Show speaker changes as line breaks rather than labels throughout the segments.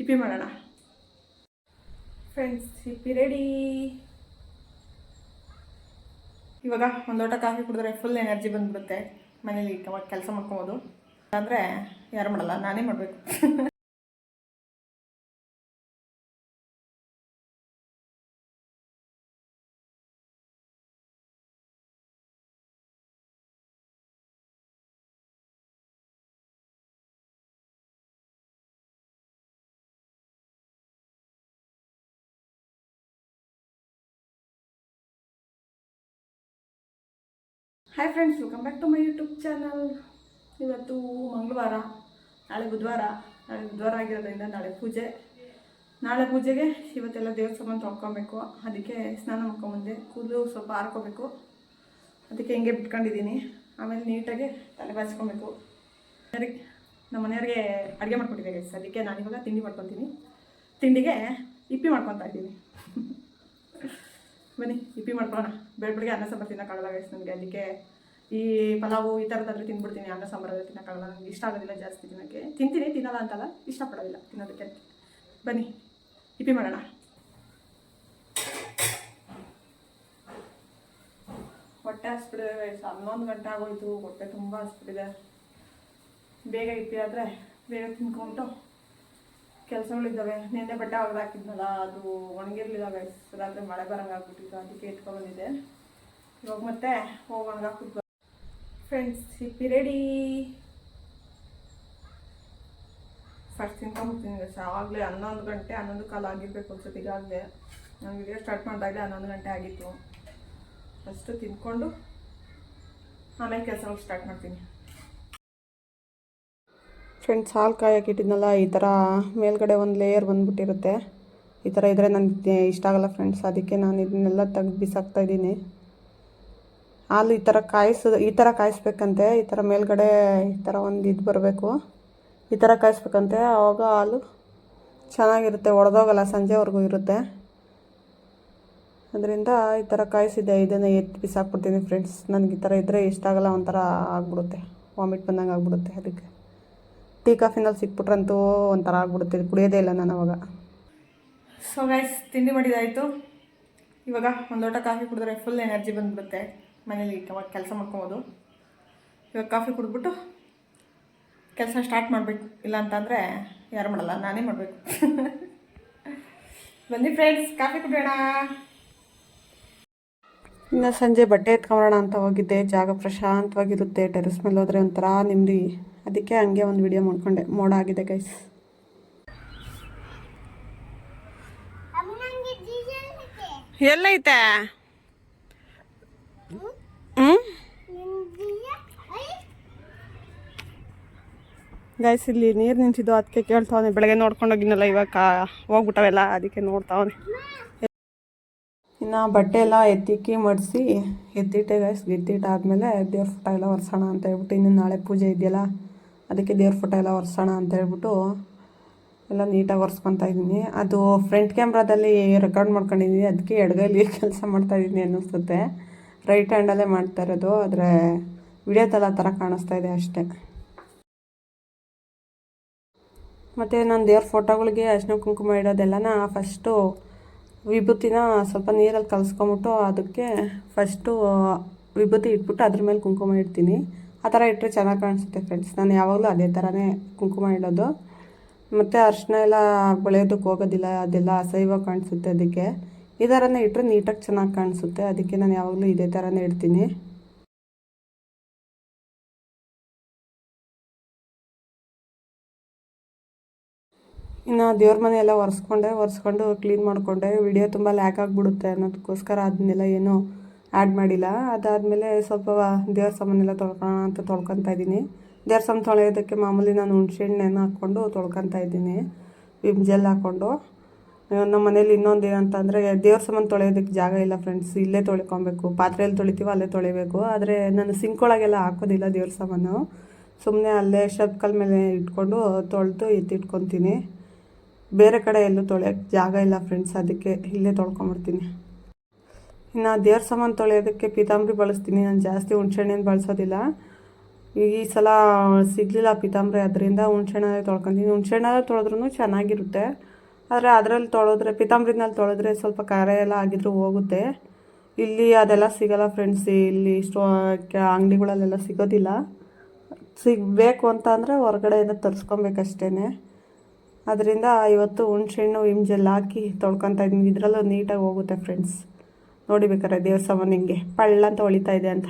ಇಪ್ಪಿ ಮಾಡೋಣ friends. Yippee ready. ಇವಾಗ ಒಂದು ಲೋಟ ಕಾಫಿ ಕುಡಿದ್ರೆ ಫುಲ್ ಎನರ್ಜಿ ಬಂದ್ಬಿಡುತ್ತೆ. ಮನೇಲಿ ಕೆಲಸ ಮಾಡ್ಕೊಬೋದು. ಅಂದರೆ ಯಾರು ಮಾಡಲ್ಲ, ನಾನೇ ಮಾಡಬೇಕು. Hi friends, welcome back to my YouTube channel. ಇವತ್ತು ಮಂಗಳವಾರ, ನಾಳೆ ಬುಧವಾರ ಆಗಿರೋದ್ರಿಂದ ನಾಳೆ ಪೂಜೆ. ನಾಳೆ ಪೂಜೆಗೆ ಇವತ್ತೆಲ್ಲ ದೇವ್ರ ಸಾಮಾನು ತೊಳ್ಕೊಬೇಕು. ಅದಕ್ಕೆ ಸ್ನಾನ ಮಾಡ್ಕೊಂಬಂದೆ. ಕೂದಲು ಸ್ವಲ್ಪ ಹಾರ್ಕೋಬೇಕು, ಅದಕ್ಕೆ ಹಿಂಗೆ ಬಿಟ್ಕೊಂಡಿದ್ದೀನಿ. ಆಮೇಲೆ ನೀಟಾಗಿ ತಲೆ ಬಾಚ್ಕೊಬೇಕು. ನಮ್ಮ ಮನೆಯವ್ರಿಗೆ ಅಡುಗೆ ಮಾಡ್ಕೊಟ್ಟಿದ್ದೆ ಗೈಸ್. ಅದಕ್ಕೆ ನಾನಿವಾಗ ತಿಂಡಿ ಮಾಡ್ಕೊತೀನಿ. ತಿಂಡಿಗೆ ಇಪ್ಪಿ ಮಾಡ್ಕೊತಾ ಇದ್ದೀನಿ. ಬನ್ನಿ ಇಪ್ಪಿ ಮಾಡ್ಕೊಳ್ಳೋಣ. ಬೆಳಗ್ಗೆ ಅನ್ನ ಸಾಂಬಾರು ತಿನ್ನೋಕ್ಕಾಗಲ್ಲ ಗೈಸ್ ನನಗೆ. ಅದಕ್ಕೆ ಈ ಪಲಾವು ಈ ಥರದ್ದಾದರೆ ತಿಂದ್ಬಿಡ್ತೀನಿ. ಅನ್ನ ಸಾಂಬಾರು ತಿನ್ನೋಕ್ಕಾಗಲ್ಲ, ನನಗೆ ಇಷ್ಟ ಆಗೋದಿಲ್ಲ ಜಾಸ್ತಿ ತಿನ್ನೋಕ್ಕೆ. ತಿನ್ನಲ್ಲ ಅಂತಲ್ಲ, ಇಷ್ಟಪಡೋದಿಲ್ಲ ತಿನ್ನೋದಕ್ಕೆ. ಬನ್ನಿ ಇಪ್ಪಿ ಮಾಡೋಣ. ಹೊಟ್ಟೆ ಹಸ್ಬಿಟ್ಟಿದೆ ಗೈಸ್. 11 ಗಂಟೆ ಆಗೋಯ್ತು. ಹೊಟ್ಟೆ ತುಂಬ ಹಸ್ಬಿಟ್ಟಿದೆ. ಬೇಗ ಇಪ್ಪಿ ಆದರೆ ಬೇಗ ತಿನ್ಕೊಂಡು ಕೆಲಸಗಳಿದ್ದಾವೆ. ನಿನ್ನೆ ಬಟ್ಟೆ ಹಾಕಿದ್ನಲ್ಲ, ಅದು ಒಣಗಿರ್ಲಿಲ್ಲ ಗೈಸ್. ರಾತ್ರಿ ಮಳೆ ಬರಂಗೆ ಆಗ್ಬಿಟ್ಟಿತ್ತು, ಅದಕ್ಕೆ ಇಟ್ಕೊಂಡ್ಬಂದಿದ್ದೆ. ಇವಾಗ ಮತ್ತೆ ಹೋಗಿ ಒಣಗಾಕ್ಬಿಟ್ಟು ಫ್ರೆಂಡ್ಸ್. Yippee ready. ಫಸ್ಟ್ ತಿನ್ಕೊಂಡ್ಬಿಡ್ತೀನಿ ಗೈಸ್. ಆವಾಗಲೇ 11 ಗಂಟೆ 11 ಕಾಲ ಆಗಿರ್ಬೇಕು ಅನ್ಸುತ್ತೆ. ಈಗಾಗಲೇ ನಾನು ವಿಡಿಯೋ ಸ್ಟಾರ್ಟ್ ಮಾಡಿದಾಗಲೇ 11 ಗಂಟೆ ಆಗಿತ್ತು. ಫಸ್ಟು ತಿನ್ಕೊಂಡು ಆಮೇಲೆ ಕೆಲಸಗಳು ಸ್ಟಾರ್ಟ್ ಮಾಡ್ತೀನಿ. ಫ್ರೆಂಡ್ಸ್, ಹಾಲು ಕಾಯಕ್ಕೆ ಇಟ್ಟಿದ್ನಲ್ಲ, ಈ ಥರ ಮೇಲ್ಗಡೆ ಒಂದು ಲೇಯರ್ ಬಂದುಬಿಟ್ಟಿರುತ್ತೆ. ಈ ಥರ ಇದ್ದರೆ ನನಗೆ ಇಷ್ಟ ಆಗಲ್ಲ ಫ್ರೆಂಡ್ಸ್. ಅದಕ್ಕೆ ನಾನು ಇದನ್ನೆಲ್ಲ ತೆಗೆದು ಬಿಸಾಕ್ತಾಯಿದ್ದೀನಿ. ಹಾಲು ಈ ಥರ ಕಾಯಿಸ್ಬೇಕಂತೆ. ಈ ಥರ ಮೇಲ್ಗಡೆ ಈ ಥರ ಒಂದು ಇದು ಬರಬೇಕು. ಈ ಥರ ಕಾಯಿಸ್ಬೇಕಂತೆ. ಆವಾಗ ಹಾಲು ಚೆನ್ನಾಗಿರುತ್ತೆ, ಒಡೆದೋಗಲ್ಲ, ಸಂಜೆವರೆಗೂ ಇರುತ್ತೆ. ಅದರಿಂದ ಈ ಥರ ಕಾಯಿಸಿದ್ದೆ. ಇದನ್ನು ಎತ್ತಿ ಬಿಸಾಕ್ಬಿಡ್ತೀನಿ ಫ್ರೆಂಡ್ಸ್. ನನಗೆ ಈ ಥರ ಇದ್ದರೆ ಇಷ್ಟ ಆಗಲ್ಲ, ಒಂಥರ ಆಗ್ಬಿಡುತ್ತೆ, ವಾಮಿಟ್ ಬಂದಂಗೆ ಆಗ್ಬಿಡುತ್ತೆ. ಅದಕ್ಕೆ ಟೀ ಕಾಫಿನಲ್ಲಿ ಸಿಕ್ಬಿಟ್ರಂತೂ ಒಂಥರ ಆಗ್ಬಿಡುತ್ತೆ, ಕುಡಿಯೋದೇ ಇಲ್ಲ ನಾನು ಅವಾಗ. ಸೊ ಗೈಸ್, ತಿಂಡಿ ಮಾಡಿದಾಯಿತು. ಇವಾಗ ಒಂದು ಲೋಟ ಕಾಫಿ ಕುಡಿದ್ರೆ ಫುಲ್ ಎನರ್ಜಿ ಬಂದ್ಬಿಡುತ್ತೆ. ಮನೇಲಿ ಕೆಲಸ ಮಾಡ್ಕೊಬೋದು. ಇವಾಗ ಕಾಫಿ ಕುಡಿದ್ಬಿಟ್ಟು ಕೆಲಸ ಸ್ಟಾರ್ಟ್ ಮಾಡಬೇಕು. ಇಲ್ಲ ಅಂತಂದರೆ ಯಾರು ಮಾಡಲ್ಲ, ನಾನೇ ಮಾಡಬೇಕು. ಬನ್ನಿ ಫ್ರೆಂಡ್ಸ್, ಕಾಫಿ ಕುಡಿಯೋಣ. ಇನ್ನು ಸಂಜೆ ಬಟ್ಟೆ ಎತ್ಕೊಂಬರೋಣ ಅಂತ ಹೋಗಿದ್ದೆ. ಜಾಗ ಪ್ರಶಾಂತವಾಗಿರುತ್ತೆ. ಟೆರೆಸ್ ಮೇಲೆ ಹೋದರೆ ಒಂಥರ ನೆಮ್ಮದಿ. ಅದಕ್ಕೆ ಹಂಗೆ ಒಂದು ವಿಡಿಯೋ ಮಾಡ್ಕೊಂಡೆ. ಮೋಡ ಆಗಿದೆ ಗೈಸ್. ಎಲ್ಲೈತೆ? ಗೈಸ್, ಇಲ್ಲಿ ನೀರು ನಿಂತಿದ್ದು, ಅದಕ್ಕೆ ಕೇಳ್ತಾವನೆ. ಬೆಳಗ್ಗೆ ನೋಡ್ಕೊಂಡೋಗಿನಲ್ಲ, ಇವಾಗ ಹೋಗ್ಬಿಟ್ಟವೆಲ್ಲ, ಅದಕ್ಕೆ ನೋಡ್ತಾವನೆ. ಇನ್ನು ಬಟ್ಟೆ ಎಲ್ಲ ಎತ್ತಿಕ್ಕಿ ಮಡಿಸಿ ಎತ್ತಿಟ್ಟೆ ಗೈಸ್. ಎತ್ತಿಟ್ಟಾದ್ಮೇಲೆ ದೇವ್ರ ಫೋಟೋ ಎಲ್ಲ ಒರೆಸೋಣ ಅಂತ ಹೇಳ್ಬಿಟ್ಟು, ಇನ್ನು ನಾಳೆ ಪೂಜೆ ಇದೆಯಲ್ಲ, ಅದಕ್ಕೆ ದೇವ್ರ ಫೋಟೋ ಎಲ್ಲ ಒರೆಸೋಣ ಅಂತ ಹೇಳ್ಬಿಟ್ಟು ಎಲ್ಲ ನೀಟಾಗಿ ಒರೆಸ್ಕೊತಾ ಇದ್ದೀನಿ. ಅದು ಫ್ರಂಟ್ ಕ್ಯಾಮ್ರಾದಲ್ಲಿ ರೆಕಾರ್ಡ್ ಮಾಡ್ಕೊಂಡಿದ್ದೀನಿ. ಅದಕ್ಕೆ ಎಡಗೈಲಿ ಕೆಲಸ ಮಾಡ್ತಾಯಿದ್ದೀನಿ ಅನ್ನಿಸುತ್ತೆ. ರೈಟ್ ಹ್ಯಾಂಡಲ್ಲೇ ಮಾಡ್ತಾ ಇರೋದು, ಆದರೆ ವಿಡಿಯೋದೆಲ್ಲ ಥರ ಕಾಣಿಸ್ತಾ ಇದೆ ಅಷ್ಟೇ. ಮತ್ತು ನಾನು ದೇವ್ರ ಫೋಟೋಗಳಿಗೆ ಅರಿಶಿನ ಕುಂಕುಮ ಇಡೋದೆಲ್ಲನ ಫಸ್ಟು ವಿಭೂತಿನ ಸ್ವಲ್ಪ ನೀರಲ್ಲಿ ಕಲಿಸ್ಕೊಂಬಿಟ್ಟು ಅದಕ್ಕೆ ಫಸ್ಟು ವಿಭೂತಿ ಇಟ್ಬಿಟ್ಟು ಅದ್ರ ಮೇಲೆ ಕುಂಕುಮ ಇಡ್ತೀನಿ. ಆ ಥರ ಇಟ್ಟರೆ ಚೆನ್ನಾಗಿ ಕಾಣಿಸುತ್ತೆ ಫ್ರೆಂಡ್ಸ್. ನಾನು ಯಾವಾಗಲೂ ಅದೇ ಥರನೇ ಕುಂಕುಮ ಇಡೋದು. ಮತ್ತು ಅರಿಶಿನ ಎಲ್ಲ ಬೆಳೆಯೋದಕ್ಕೆ ಹೋಗೋದಿಲ್ಲ, ಅದೆಲ್ಲ ಅಸಹ್ಯವಾಗಿ ಕಾಣಿಸುತ್ತೆ. ಅದಕ್ಕೆ ಈ ಥರನೇ ಇಟ್ಟರೆ ನೀಟಾಗಿ ಚೆನ್ನಾಗಿ ಕಾಣಿಸುತ್ತೆ. ಅದಕ್ಕೆ ನಾನು ಯಾವಾಗಲೂ ಇದೇ ಥರನೇ ಇಡ್ತೀನಿ. ಇನ್ನು ದೇವ್ರ ಮನೆ ಎಲ್ಲ ಒರೆಸ್ಕೊಂಡು ಕ್ಲೀನ್ ಮಾಡಿಕೊಂಡೆ. ವಿಡಿಯೋ ತುಂಬ ಲ್ಯಾಕ್ ಆಗಿಬಿಡುತ್ತೆ ಅನ್ನೋದಕ್ಕೋಸ್ಕರ ಅದನ್ನೆಲ್ಲ ಏನೂ ಆ್ಯಡ್ ಮಾಡಿಲ್ಲ. ಅದಾದಮೇಲೆ ಸ್ವಲ್ಪ ದೇವ್ರ ಸಾಮಾನೆಲ್ಲ ತೊಳ್ಕೊಳ್ಳೋಣ ಅಂತ ತೊಳ್ಕೊತಾ ಇದ್ದೀನಿ. ದೇವ್ರ ಸಾಮಾನು ತೊಳೆಯೋದಕ್ಕೆ ಮಾಮೂಲಿ ನಾನು ಹುಣ್ಸೆಹಣ್ಣು ಹಾಕ್ಕೊಂಡು ತೊಳ್ಕೊತಾ ಇದ್ದೀನಿ, ವಿಮ್ ಜೆಲ್ ಹಾಕ್ಕೊಂಡು. ನಮ್ಮ ಮನೇಲಿ ಇನ್ನೊಂದು ಏನಂತಂದರೆ, ದೇವ್ರ ಸಾಮಾನು ತೊಳೆಯೋದಕ್ಕೆ ಜಾಗ ಇಲ್ಲ ಫ್ರೆಂಡ್ಸ್. ಇಲ್ಲೇ ತೊಳ್ಕೊಬೇಕು. ಪಾತ್ರೆಯಲ್ಲಿ ತೊಳಿತೀವೋ ಅಲ್ಲೇ ತೊಳಿಬೇಕು. ಆದರೆ ನಾನು ಸಿಂಕ್ ಒಳಗೆಲ್ಲ ಹಾಕೋದಿಲ್ಲ ದೇವ್ರ ಸಾಮಾನು. ಸುಮ್ಮನೆ ಅಲ್ಲೇ ಶಬ್ಕಲ್ ಮೇಲೆ ಇಟ್ಕೊಂಡು ತೊಳೆದು ಎತ್ತಿಟ್ಕೊತೀನಿ. ಬೇರೆ ಕಡೆ ಎಲ್ಲೂ ತೊಳೆಯೋಕ್ಕೆ ಜಾಗ ಇಲ್ಲ ಫ್ರೆಂಡ್ಸ್. ಅದಕ್ಕೆ ಇಲ್ಲೇ ತೊಳ್ಕೊಂಬಿಡ್ತೀನಿ. ಇನ್ನು ದೇವ್ರ ಸಾಮಾನು ತೊಳೆಯೋದಕ್ಕೆ ಪೀತಾಂಬರಿ ಬಳಸ್ತೀನಿ. ನಾನು ಜಾಸ್ತಿ ಹುಣ್ಸೆಹಣ್ಣೇನು ಬಳಸೋದಿಲ್ಲ. ಈ ಸಲ ಸಿಗಲಿಲ್ಲ ಪಿತಾಂಬರಿ, ಅದರಿಂದ ಹುಣ್ಸೆಹಣ್ಣಲ್ಲೇ ತೊಳ್ಕೊತೀನಿ. ಹುಣ್ಸೆಹಣ್ಣಲ್ಲಿ ತೊಳೆದ್ರೂ ಚೆನ್ನಾಗಿರುತ್ತೆ, ಆದರೆ ಅದರಲ್ಲಿ ತೊಳೆದ್ರೆ ಪಿತಾಂಬರಿನಲ್ಲಿ ತೊಳೆದ್ರೆ ಸ್ವಲ್ಪ ಖಾರ ಎಲ್ಲ ಆಗಿದ್ರೂ ಹೋಗುತ್ತೆ. ಇಲ್ಲಿ ಅದೆಲ್ಲ ಸಿಗೋಲ್ಲ ಫ್ರೆಂಡ್ಸ್, ಇಲ್ಲಿ ಅಂಗಡಿಗಳಲ್ಲೆಲ್ಲ ಸಿಗೋದಿಲ್ಲ. ಸಿಗಬೇಕು ಅಂತ ಅಂದರೆ ಹೊರಗಡೆಯಿಂದ ತರಿಸ್ಕೊಬೇಕಷ್ಟೇ. ಅದರಿಂದ ಇವತ್ತು ಹುಣ್ಸೆಹಣ್ಣು ವಿಮ್ ಜೆಲ್ ಹಾಕಿ ತೊಳ್ಕೊತಾ ಇದ್ದೀನಿ. ಇದರಲ್ಲೂ ನೀಟಾಗಿ ಹೋಗುತ್ತೆ ಫ್ರೆಂಡ್ಸ್. ನೋಡಿ ಬೇಕಾರೆ ದೇವ್ರ ಸಾಮಾನು ಹಿಂಗೆ ಪಳ್ಳ ಅಂತ ಹೊಳಿತಾ ಇದೆ ಅಂತ.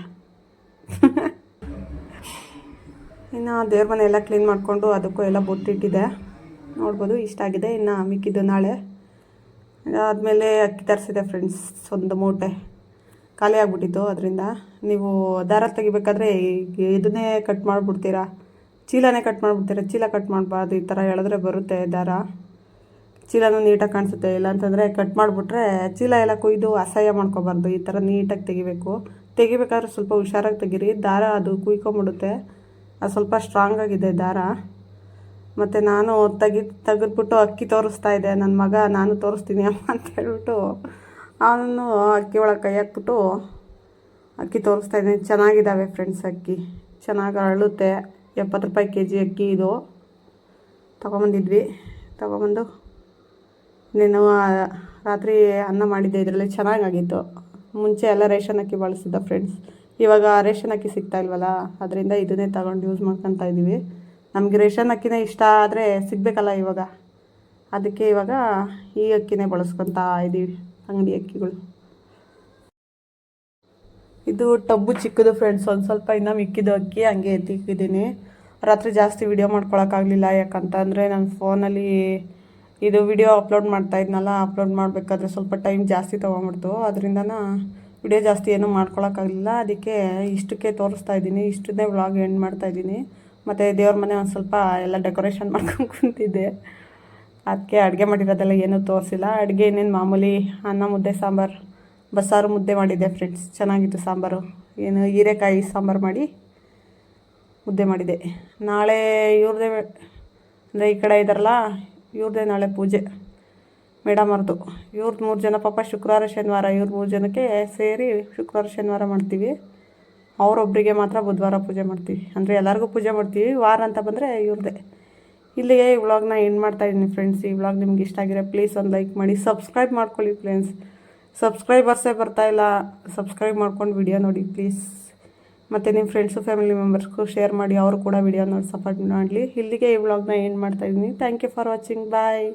ಇನ್ನು ದೇವ್ರ ಮನೆ ಎಲ್ಲ ಕ್ಲೀನ್ ಮಾಡಿಕೊಂಡು ಅದಕ್ಕೂ ಎಲ್ಲ ಬೊಟ್ಟಿಟ್ಟಿದೆ ನೋಡ್ಬೋದು. ಇಷ್ಟ ಆಗಿದೆ. ಇನ್ನು ಮಿಕ್ಕಿದ್ದು ನಾಳೆ. ಆದಮೇಲೆ ಅಕ್ಕಿ ತರಿಸಿದೆ ಫ್ರೆಂಡ್ಸ್, ಒಂದು ಮೂಟೆ ಖಾಲಿ ಆಗಿಬಿಟ್ಟಿತ್ತು. ಅದರಿಂದ ನೀವು ದಾರ ತೆಗಿಬೇಕಾದ್ರೆ ಇದನ್ನೇ ಕಟ್ ಮಾಡಿಬಿಡ್ತೀರಾ, ಚೀಲನೇ ಕಟ್ ಮಾಡಿಬಿಡ್ತೀರಾ. ಚೀಲ ಕಟ್ ಮಾಡಬಾರ್ದು, ಈ ಥರ ಎಳೆದ್ರೆ ಬರುತ್ತೆ ದಾರ. ಚೀಲನೂ ನೀಟಾಗಿ ಕಾಣಿಸುತ್ತೆ. ಇಲ್ಲಾಂತಂದರೆ ಕಟ್ ಮಾಡಿಬಿಟ್ರೆ ಚೀಲ ಎಲ್ಲ ಕೊಯ್ದು ಅಸಹ್ಯ ಮಾಡ್ಕೊಬಾರ್ದು. ಈ ಥರ ನೀಟಾಗಿ ತೆಗಿಬೇಕು. ತೆಗಿಬೇಕಾದ್ರೆ ಸ್ವಲ್ಪ ಹುಷಾರಾಗಿ ತೆಗೀರಿ, ದಾರ ಅದು ಕುಯ್ಕೊಂಬಿಡುತ್ತೆ. ಅದು ಸ್ವಲ್ಪ ಸ್ಟ್ರಾಂಗ್ ಆಗಿದೆ ದಾರ. ಮತ್ತು ನಾನು ತೆಗೆದ್ಬಿಟ್ಟು ಅಕ್ಕಿ ತೋರಿಸ್ತಾ ಇದ್ದೆ ನನ್ನ ಮಗ. ನಾನು ತೋರಿಸ್ತೀನಿ ಅಮ್ಮ ಅಂತ ಹೇಳ್ಬಿಟ್ಟು ಅವನು ಅಕ್ಕಿ ಒಳಗೆ ಕೈ ಹಾಕ್ಬಿಟ್ಟು ಅಕ್ಕಿ ತೋರಿಸ್ತಾ ಇದ್ದೀನಿ. ಚೆನ್ನಾಗಿದ್ದಾವೆ ಫ್ರೆಂಡ್ಸ್ ಅಕ್ಕಿ, ಚೆನ್ನಾಗಿ ಅರಳುತ್ತೆ. 70 ರೂಪಾಯಿ kg ಅಕ್ಕಿ ಇದು. ತೊಗೊಂಬಂದು ನೀನು ರಾತ್ರಿ ಅನ್ನ ಮಾಡಿದ್ದೆ, ಇದರಲ್ಲಿ ಚೆನ್ನಾಗಾಗಿತ್ತು. ಮುಂಚೆ ಎಲ್ಲ ರೇಷನ್ ಅಕ್ಕಿ ಬಳಸಿದ್ದ ಫ್ರೆಂಡ್ಸ್, ಇವಾಗ ರೇಷನ್ ಅಕ್ಕಿ ಸಿಗ್ತಾ ಇಲ್ವಲ್ಲ, ಅದರಿಂದ ಇದನ್ನೇ ತಗೊಂಡು ಯೂಸ್ ಮಾಡ್ಕೊತಾ ಇದ್ದೀವಿ. ನಮಗೆ ರೇಷನ್ ಅಕ್ಕಿನೇ ಇಷ್ಟ, ಆದರೆ ಸಿಗಬೇಕಲ್ಲ ಇವಾಗ, ಅದಕ್ಕೆ ಇವಾಗ ಈ ಅಕ್ಕಿನೇ ಬಳಸ್ಕೊತಾ ಇದ್ದೀವಿ, ಅಂಗಡಿ ಅಕ್ಕಿಗಳು. ಇದು ಟಬ್ಬು ಚಿಕ್ಕದು ಫ್ರೆಂಡ್ಸ್, ಒಂದು ಸ್ವಲ್ಪ ಇನ್ನೂ ಮಿಕ್ಕಿದ್ದು ಅಕ್ಕಿ ಹಂಗೆ ಎತ್ತಿಕ್ಕಿದ್ದೀನಿ. ರಾತ್ರಿ ಜಾಸ್ತಿ ವಿಡಿಯೋ ಮಾಡ್ಕೊಳಕ್ಕಾಗಲಿಲ್ಲ, ಯಾಕಂತಂದರೆ ನನ್ನ ಫೋನಲ್ಲಿ ಇದು ವಿಡಿಯೋ ಅಪ್ಲೋಡ್ ಮಾಡ್ತಾ ಇದ್ನಲ್ಲ, ಅಪ್ಲೋಡ್ ಮಾಡಬೇಕಾದ್ರೆ ಸ್ವಲ್ಪ ಟೈಮ್ ಜಾಸ್ತಿ ತೊಗೊಂಬಿಡ್ತು. ಅದರಿಂದನ ವಿಡಿಯೋ ಜಾಸ್ತಿ ಏನೂ ಮಾಡ್ಕೊಳಕ್ಕಾಗಲಿಲ್ಲ. ಅದಕ್ಕೆ ಇಷ್ಟಕ್ಕೆ ತೋರಿಸ್ತಾ ಇದ್ದೀನಿ, ಇಷ್ಟನ್ನೇ ವ್ಲಾಗ್ ಎಂಡ್ ಮಾಡ್ತಾಯಿದ್ದೀನಿ. ಮತ್ತು ದೇವ್ರ ಮನೆ ಒಂದು ಸ್ವಲ್ಪ ಎಲ್ಲ ಡೆಕೋರೇಷನ್ ಮಾಡ್ಕೊಂಡು ಕುಂತಿದ್ದೆ, ಅದಕ್ಕೆ ಅಡುಗೆ ಮಾಡಿರೋದೆಲ್ಲ ಏನೂ ತೋರಿಸಿಲ್ಲ. ಅಡುಗೆ ಇನ್ನೇನು ಮಾಮೂಲಿ ಅನ್ನ, ಮುದ್ದೆ, ಸಾಂಬಾರು, ಬಸ್ಸಾರು ಮುದ್ದೆ ಮಾಡಿದ್ದೆ ಫ್ರೆಂಡ್ಸ್. ಚೆನ್ನಾಗಿತ್ತು ಸಾಂಬಾರು. ಏನು ಹೀರೆಕಾಯಿ ಸಾಂಬಾರು ಮಾಡಿ ಮುದ್ದೆ ಮಾಡಿದೆ. ನಾಳೆ ಇವ್ರದ್ದೇ ಅಂದರೆ ಈ ಕಡೆ ಇದ್ದಾರಲ್ಲ, ಇವ್ರದ್ದೇ ನಾಳೆ ಪೂಜೆ, ಮೇಡಮ್ ಅವ್ರದ್ದು. ಇವ್ರದ್ದು 3 ಜನ ಪಾಪ ಶುಕ್ರವಾರ ಶನಿವಾರ, ಇವ್ರು 3 ಜನಕ್ಕೆ ಸೇರಿ ಶುಕ್ರವಾರ ಶನಿವಾರ ಮಾಡ್ತೀವಿ. ಅವರೊಬ್ಬರಿಗೆ ಮಾತ್ರ ಬುಧವಾರ ಪೂಜೆ ಮಾಡ್ತೀವಿ. ಅಂದರೆ ಎಲ್ಲರಿಗೂ ಪೂಜೆ ಮಾಡ್ತೀವಿ. ವಾರ ಅಂತ ಬಂದರೆ ಇವ್ರದ್ದೇ. ಇಲ್ಲಿಗೆ ಈ ವ್ಲಾಗ್ನ ಎಂಡ್ ಮಾಡ್ತಾಯಿದ್ದೀನಿ ಫ್ರೆಂಡ್ಸ್. ಈ ವ್ಲಾಗ್ ನಿಮ್ಗೆ ಇಷ್ಟ ಆಗಿರೋ ಪ್ಲೀಸ್ ಒಂದು ಲೈಕ್ ಮಾಡಿ, ಸಬ್ಸ್ಕ್ರೈಬ್ ಮಾಡ್ಕೊಳ್ಳಿ ಫ್ರೆಂಡ್ಸ್. ಸಬ್ಸ್ಕ್ರೈಬರ್ಸೇ ಬರ್ತಾಯಿಲ್ಲ, ಸಬ್ಸ್ಕ್ರೈಬ್ ಮಾಡ್ಕೊಂಡು ವಿಡಿಯೋ ನೋಡಿ ಪ್ಲೀಸ್. ಮತ್ತು ನಿಮ್ಮ ಫ್ರೆಂಡ್ಸು ಫ್ಯಾಮಿಲಿ ಮೆಂಬರ್ಸ್ಗೂ ಶೇರ್ ಮಾಡಿ, ಅವರು ಕೂಡ ವಿಡಿಯೋ ನೋಡಿ ಸಪೋರ್ಟ್ ಮಾಡಲಿ. ಇಲ್ಲಿಗೆ ಈ ವ್ಲಾಗ್ನ ಎಂಡ್ ಮಾಡ್ತಾಯಿದ್ದೀನಿ. Thank you for watching. Bye.